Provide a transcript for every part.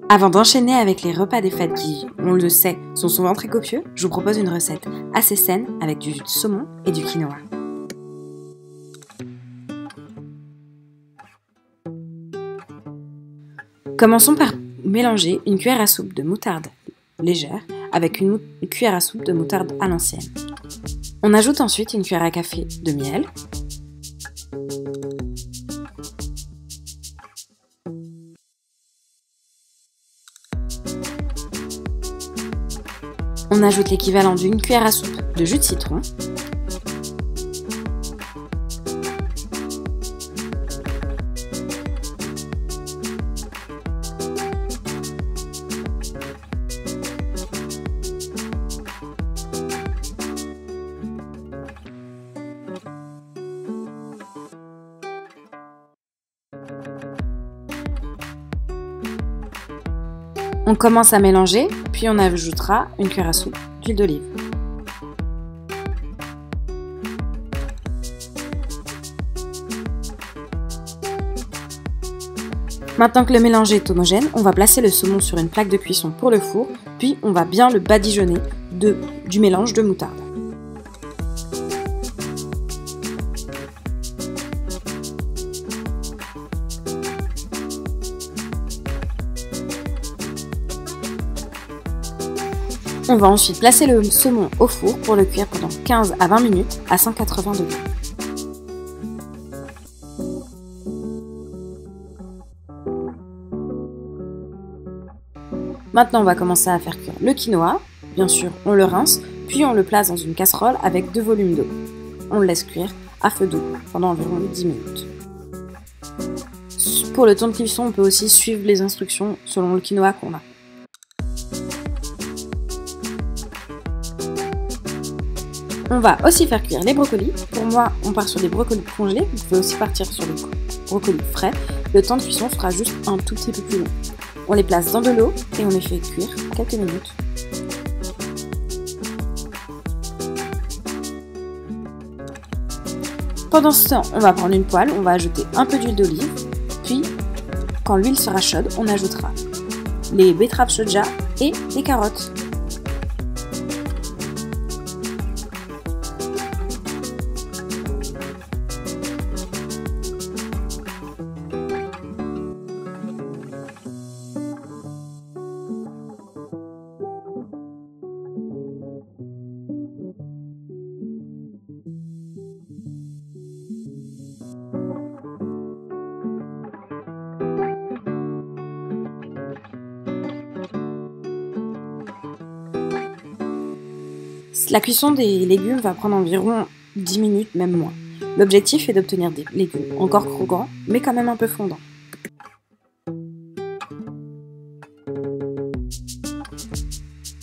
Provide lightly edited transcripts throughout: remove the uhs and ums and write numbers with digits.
Avant d'enchaîner avec les repas des fêtes qui, on le sait, sont souvent très copieux, je vous propose une recette assez saine avec du jus de saumon et du quinoa. Commençons par mélanger une cuillère à soupe de moutarde légère avec une cuillère à soupe de moutarde à l'ancienne. On ajoute ensuite une cuillère à café de miel. On ajoute l'équivalent d'une cuillère à soupe de jus de citron. On commence à mélanger, puis on ajoutera une cuillère à soupe d'huile d'olive. Maintenant que le mélange est homogène, on va placer le saumon sur une plaque de cuisson pour le four, puis on va bien le badigeonner du mélange de moutarde. On va ensuite placer le saumon au four pour le cuire pendant 15 à 20 minutes à 180 degrés. Maintenant, on va commencer à faire cuire le quinoa. Bien sûr, on le rince, puis on le place dans une casserole avec 2 volumes d'eau. On le laisse cuire à feu doux pendant environ 10 minutes. Pour le temps de cuisson, on peut aussi suivre les instructions selon le quinoa qu'on a. On va aussi faire cuire les brocolis. Pour moi, on part sur des brocolis congelés. Vous pouvez aussi partir sur des brocolis frais. Le temps de cuisson sera juste un tout petit peu plus long. On les place dans de l'eau et on les fait cuire quelques minutes. Pendant ce temps, on va prendre une poêle, on va ajouter un peu d'huile d'olive. Puis, quand l'huile sera chaude, on ajoutera les betteraves soja et les carottes. La cuisson des légumes va prendre environ 10 minutes, même moins. L'objectif est d'obtenir des légumes encore croquants, mais quand même un peu fondants.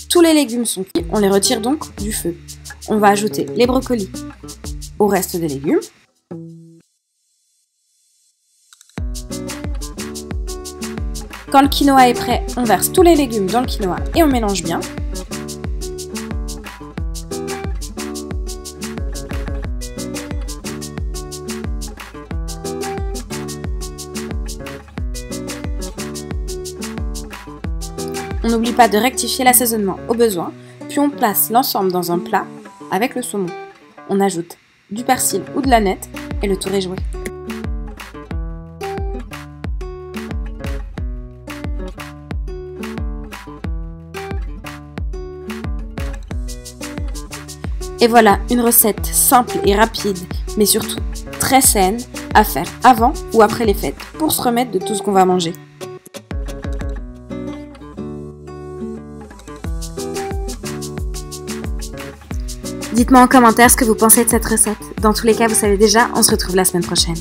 Tous les légumes sont cuits, on les retire donc du feu. On va ajouter les brocolis au reste des légumes. Quand le quinoa est prêt, on verse tous les légumes dans le quinoa et on mélange bien. On n'oublie pas de rectifier l'assaisonnement au besoin, puis on place l'ensemble dans un plat avec le saumon. On ajoute du persil ou de l'aneth et le tour est joué. Et voilà, une recette simple et rapide, mais surtout très saine à faire avant ou après les fêtes pour se remettre de tout ce qu'on va manger. Dites-moi en commentaire ce que vous pensez de cette recette. Dans tous les cas, vous savez déjà, on se retrouve la semaine prochaine.